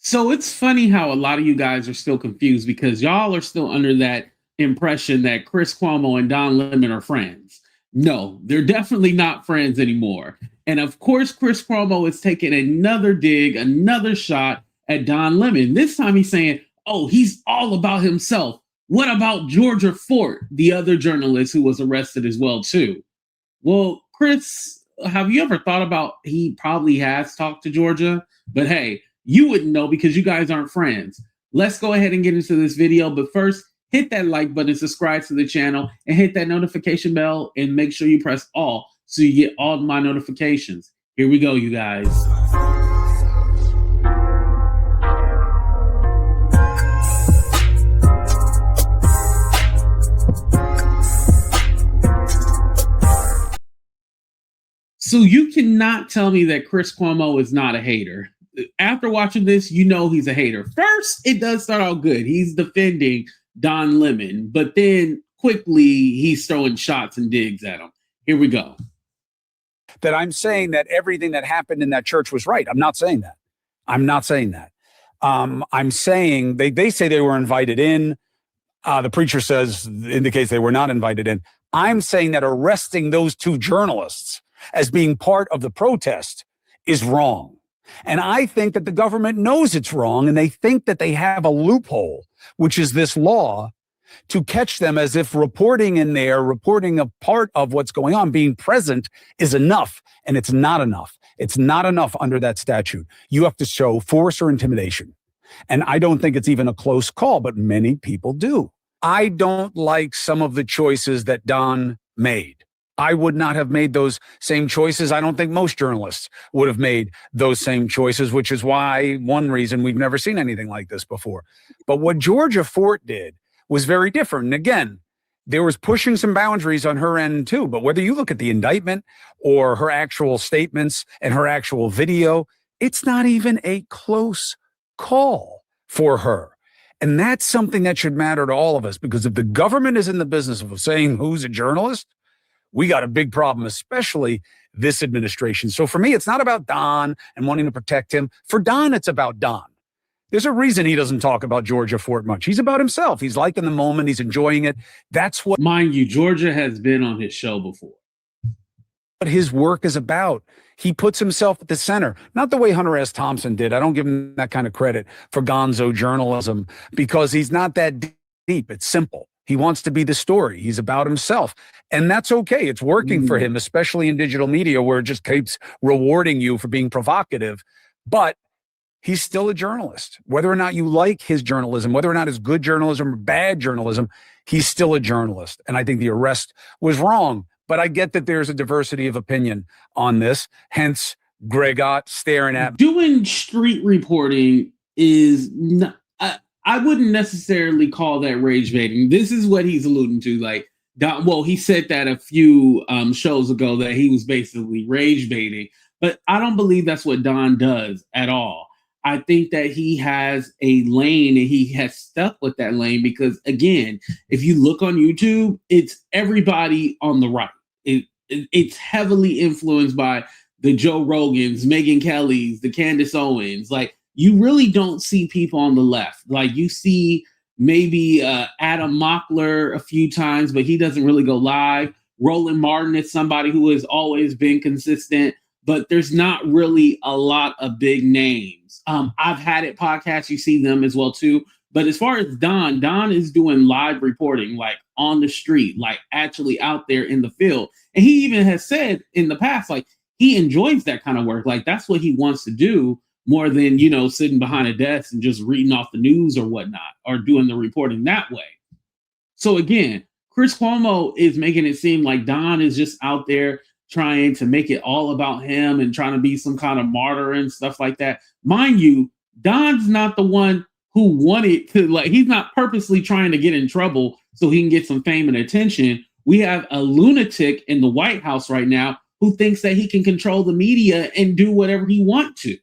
So it's funny how a lot of you guys are still confused because y'all are still under that impression that Chris Cuomo and Don Lemon are friends. No, they're definitely not friends anymore. And of course, Chris Cuomo is taking another dig, another shot at Don Lemon. This time he's saying, oh, he's all about himself. What about Georgia Fort, the other journalist who was arrested as well, too? Well, Chris, have you ever thought about he probably has talked to Georgia? But hey, you wouldn't know because you guys aren't friends. Let's go ahead and get into this video. But first, hit that like button, subscribe to the channel, and hit that notification bell, and make sure you press all so you get all my notifications. Here we go, you guys. So you cannot tell me that Chris Cuomo is not a hater. After watching this, you know he's a hater. First, it does start out good. He's defending Don Lemon, but then quickly he's throwing shots and digs at him. Here we go. That I'm saying that everything that happened in that church was right. I'm not saying that. I'm not saying that. I'm saying they say they were invited in. The preacher says indicates they were not invited in. I'm saying that arresting those two journalists as being part of the protest is wrong. And I think that the government knows it's wrong, and they think that they have a loophole, which is this law, to catch them as if reporting in there, reporting a part of what's going on, being present is enough. And it's not enough. It's not enough under that statute. You have to show force or intimidation. And I don't think it's even a close call, but many people do. I don't like some of the choices that Don made. I would not have made those same choices. I don't think most journalists would have made those same choices, which is why one reason we've never seen anything like this before. But what Georgia Fort did was very different. And again, there was pushing some boundaries on her end too. But whether you look at the indictment or her actual statements and her actual video, it's not even a close call for her. And that's something that should matter to all of us, because if the government is in the business of saying who's a journalist, we got a big problem, especially this administration. So for me, it's not about Don and wanting to protect him. For Don, it's about Don. There's a reason he doesn't talk about Georgia Fort much. He's about himself. He's liking the moment. He's enjoying it. That's what, mind you, Georgia has been on his show before. What his work is about. He puts himself at the center, not the way Hunter S. Thompson did. I don't give him that kind of credit for gonzo journalism because he's not that deep. It's simple. He wants to be the story. He's about himself. And that's okay. It's working for him, especially in digital media where it just keeps rewarding you for being provocative. But he's still a journalist. Whether or not you like his journalism, whether or not it's good journalism or bad journalism, he's still a journalist. And I think the arrest was wrong. But I get that there's a diversity of opinion on this. Hence, Gregot staring at. Doing street reporting is not, I wouldn't necessarily call that rage baiting. This is what he's alluding to. Like, well, he said that a few shows ago that he was basically rage baiting, but I don't believe that's what Don does at all. I think that he has a lane and he has stuck with that lane because, again, if you look on YouTube, it's everybody on the right. It's heavily influenced by the Joe Rogans, Megyn Kellys, the Candace Owens. Like, you really don't see people on the left. Like, you see maybe Adam Mockler a few times, but he doesn't really go live. Roland Martin is somebody who has always been consistent, but there's not really a lot of big names. I've Had It podcast, you see them as well too. But as far as Don is doing live reporting, like on the street, like actually out there in the field. And he even has said in the past, like, he enjoys that kind of work. Like, that's what he wants to do more than, you know, sitting behind a desk and just reading off the news or whatnot, or doing the reporting that way. So again, Chris Cuomo is making it seem like Don is just out there trying to make it all about him and trying to be some kind of martyr and stuff like that. Mind you, Don's not the one who wanted to, like, he's not purposely trying to get in trouble so he can get some fame and attention. We have a lunatic in the White House right now who thinks that he can control the media and do whatever he wants to.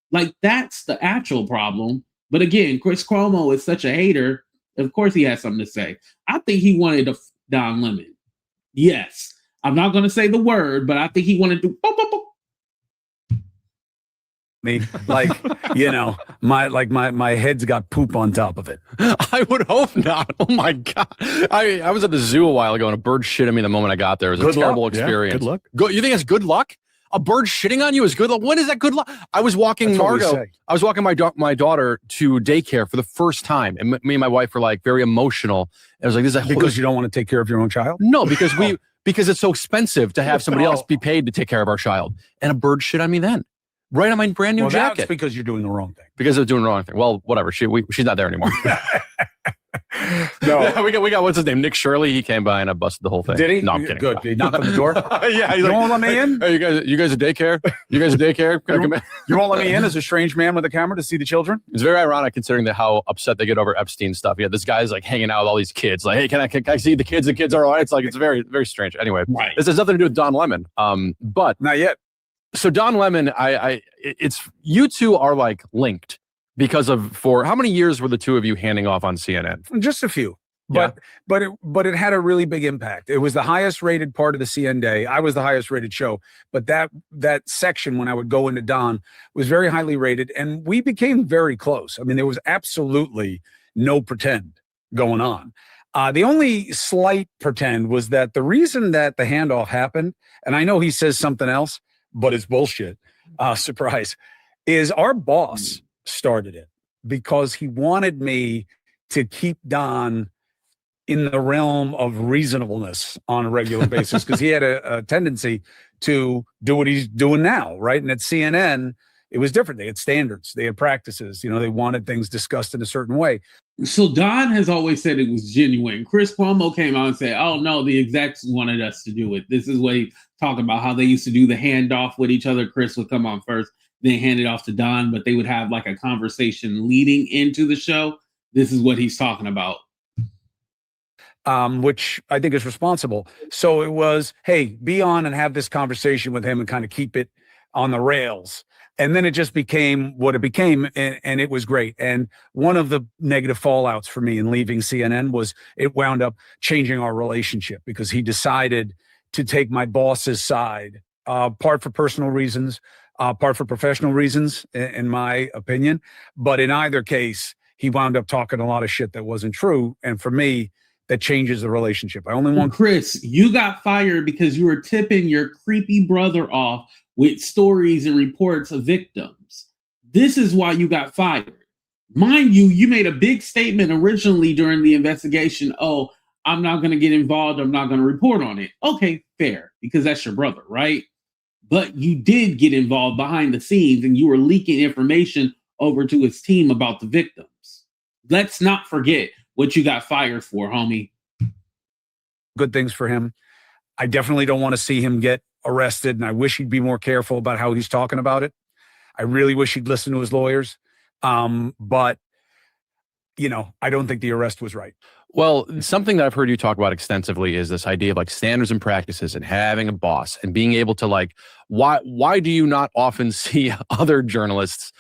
Like, that's the actual problem. But again, Chris Cuomo is such a hater. Of course he has something to say. I think he wanted to Don Lemon. Yes. I'm not going to say the word, but I think he wanted to me, like, my head's got poop on top of it. I would hope not. Oh my God. I was at the zoo a while ago and a bird shit on me the moment I got there. It was a terrible experience. Yeah, good luck. You think it's good luck? A bird shitting on you is good luck? When is that good luck? I was walking Margot. I was walking my daughter to daycare for the first time. And me and my wife were like very emotional. I was like, this is because you don't want to take care of your own child? No, because because it's so expensive to have somebody else be paid to take care of our child. And a bird shit on me then. Right on my brand new jacket. That's because you're doing the wrong thing. Because I was doing the wrong thing. Well, whatever. She's not there anymore. No, we got what's his name? Nick Shirley. He came by and I busted the whole thing. Did he? No, I'm kidding. Good. Did he knock on the door? Yeah, he's you won't let me in. Hey, you guys a daycare? You guys a daycare? You won't let me in as a strange man with a camera to see the children? It's very ironic considering how upset they get over Epstein stuff. Yeah, this guy's like hanging out with all these kids. Like, hey, can I see the kids? The kids are all right. It's like it's very very strange. Anyway, right. This has nothing to do with Don Lemon. But not yet. So Don Lemon, it's you two are like linked because for how many years were the two of you handing off on CNN? Just a few. But it had a really big impact. It was the highest rated part of the CN day. I was the highest rated show, but that section when I would go into Don was very highly rated, and we became very close. I mean, there was absolutely no pretend going on. The only slight pretend was that the reason that the handoff happened, and I know he says something else, but it's bullshit. Surprise, is our boss started it because he wanted me to keep Don in the realm of reasonableness on a regular basis, because he had a tendency to do what he's doing now, right? And at CNN, it was different. They had standards, they had practices, they wanted things discussed in a certain way. So Don has always said it was genuine. Chris Cuomo came out and said, oh no, the execs wanted us to do it. This is what he talked about, how they used to do the handoff with each other. Chris would come on first, then hand it off to Don, but they would have like a conversation leading into the show. This is what he's talking about. Which I think is responsible. So it was, hey, be on and have this conversation with him and kind of keep it on the rails. And then it just became what it became, and it was great. And one of the negative fallouts for me in leaving CNN was it wound up changing our relationship because he decided to take my boss's side, part for personal reasons, part for professional reasons, in my opinion. But in either case, he wound up talking a lot of shit that wasn't true. And for me, that changes the relationship. I only want Chris, you got fired because you were tipping your creepy brother off with stories and reports of victims. This is why you got fired. Mind you, you made a big statement originally during the investigation. Oh, I'm not going to get involved. I'm not going to report on it. Okay, fair, because that's your brother, right? But you did get involved behind the scenes and you were leaking information over to his team about the victims. Let's not forget what you got fired for, homie. Good things for him. I definitely don't want to see him get arrested, and I wish he'd be more careful about how he's talking about it. I really wish he'd listen to his lawyers. But, I don't think the arrest was right. Well, something that I've heard you talk about extensively is this idea of like standards and practices and having a boss and being able to like, why do you not often see other journalists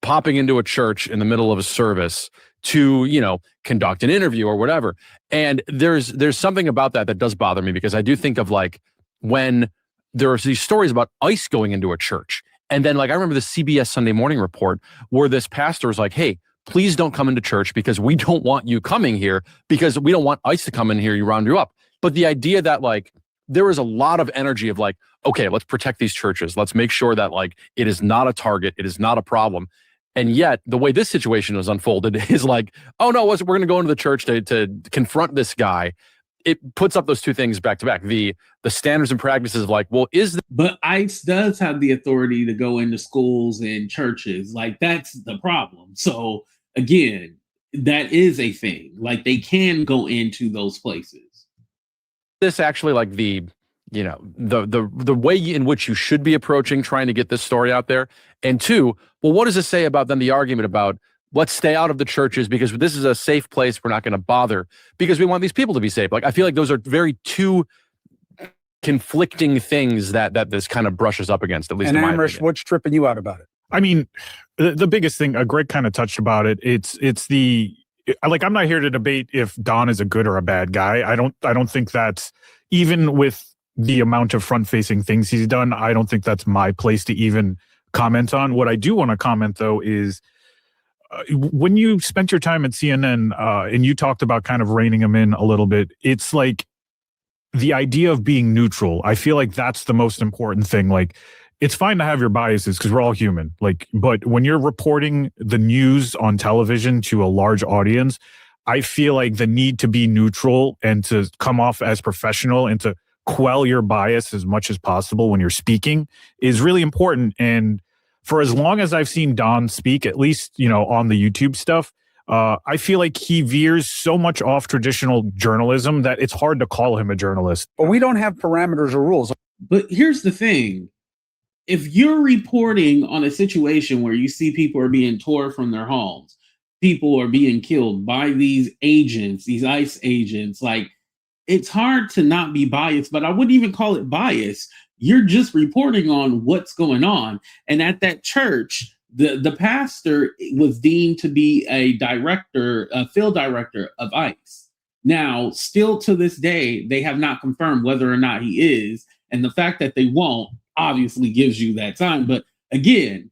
popping into a church in the middle of a service to, conduct an interview or whatever? And there's something about that does bother me, because I do think of like when there's these stories about ICE going into a church. And then like, I remember the CBS Sunday Morning Report where this pastor was like, hey, please don't come into church because we don't want you coming here because we don't want ICE to come in here, round you up. But the idea that like, there is a lot of energy of like, okay, let's protect these churches. Let's make sure that like, it is not a target. It is not a problem. And yet the way this situation was unfolded is like, oh no, we're going to go into the church to confront this guy. It puts up those two things back to back. The standards and practices of like, well, but ICE does have the authority to go into schools and churches. Like, that's the problem. So again, that is a thing. Like, they can go into those places. This actually like the way in which you should be approaching trying to get this story out there. And two, well, what does it say about then the argument about let's stay out of the churches because this is a safe place. We're not going to bother because we want these people to be safe. Like, I feel like those are very two conflicting things that this kind of brushes up against, at least and in my Amrish, opinion. what's tripping you out about it? I mean, the biggest thing, Greg kind of touched about it. It's I'm not here to debate if Don is a good or a bad guy. I don't think that's, even with the amount of front-facing things he's done, I don't think that's my place to even comment on. What I do want to comment, though, is when you spent your time at CNN and you talked about kind of reining him in a little bit, it's like the idea of being neutral. I feel like that's the most important thing. Like, it's fine to have your biases because we're all human. Like, but when you're reporting the news on television to a large audience, I feel like the need to be neutral and to come off as professional and to quell your bias as much as possible when you're speaking is really important. And for as long as I've seen Don speak, at least, you know, on the YouTube stuff, I feel like he veers so much off traditional journalism that it's hard to call him a journalist. But we don't have parameters or rules. But here's the thing. If you're reporting on a situation where you see people are being torn from their homes, people are being killed by these agents, these ICE agents, like, it's hard to not be biased, but I wouldn't even call it bias. You're just reporting on what's going on. And at that church, the pastor was deemed to be a field director of ICE. Now, still to this day, they have not confirmed whether or not he is. And the fact that they won't obviously gives you that time. But again,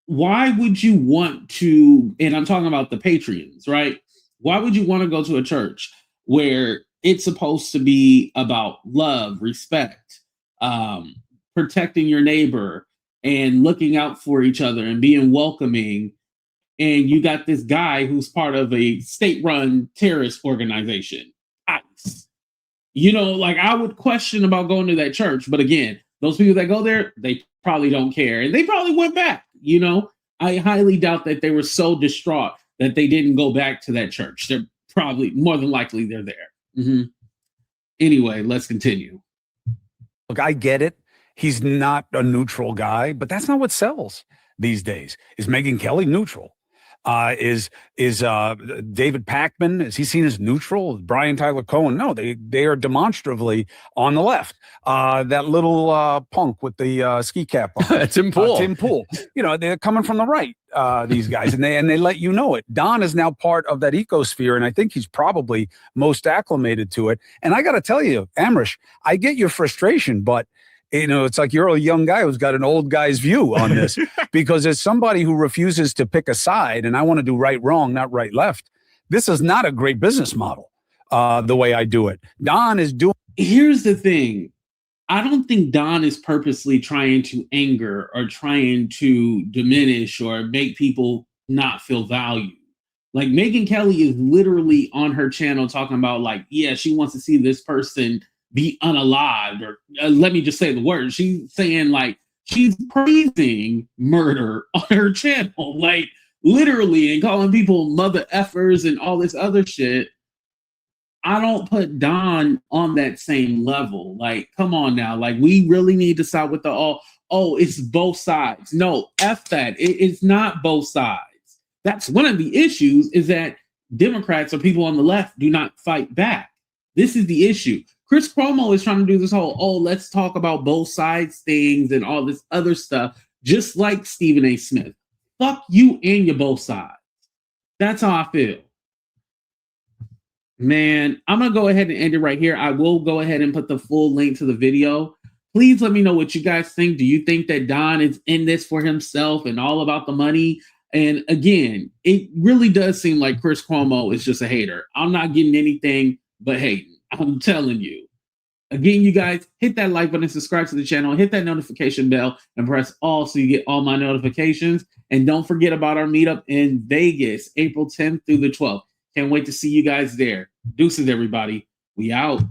why would you want to, and I'm talking about the Patreons, right? Why would you want to go to a church where it's supposed to be about love, respect, protecting your neighbor, and looking out for each other and being welcoming, and you got this guy who's part of a state-run terrorist organization, ICE? You know, like, I would question about going to that church. But again, those people that go there, they probably don't care. And they probably went back, you know. I highly doubt that they were so distraught that they didn't go back to that church. They're probably, more than likely, they're there. Mm-hmm. Anyway, let's continue. Look, I get it. He's not a neutral guy, but that's not what sells these days. Is Megyn Kelly neutral? Is David Pakman, is he seen as neutral? Brian Tyler Cohen? No, they are demonstrably on the left. That little punk with the ski cap on. Tim Pool. Tim Pool. You know, they're coming from the right, these guys, and they let you know it. Don is now part of that ecosphere, and I think he's probably most acclimated to it. And I got to tell you, Amrish, I get your frustration, but you know, it's like you're a young guy who's got an old guy's view on this, because as somebody who refuses to pick a side, and I want to do right, wrong, not right, left, this is not a great business model, the way I do it. Don is doing. Here's the thing. I don't think Don is purposely trying to anger or trying to diminish or make people not feel valued. Like, Megyn Kelly is literally on her channel talking about, like, yeah, she wants to see this person be unalived, or let me just say the word. She's saying, like, she's praising murder on her channel, like, literally, and calling people mother effers and all this other shit. I don't put Don on that same level. Like, come on now. Like, we really need to side with the it's both sides. No, F that. It's not both sides. That's one of the issues, is that Democrats or people on the left do not fight back. This is the issue. Chris Cuomo is trying to do this whole, let's talk about both sides things and all this other stuff, just like Stephen A. Smith. Fuck you and your both sides. That's how I feel. Man, I'm going to go ahead and end it right here. I will go ahead and put the full link to the video. Please let me know what you guys think. Do you think that Don is in this for himself and all about the money? And again, it really does seem like Chris Cuomo is just a hater. I'm not getting anything but hating. I'm telling you. Again, you guys, hit that like button, subscribe to the channel, hit that notification bell, and press all so you get all my notifications. And don't forget about our meetup in Vegas, April 10th through the 12th. Can't wait to see you guys there. Deuces, everybody. We out.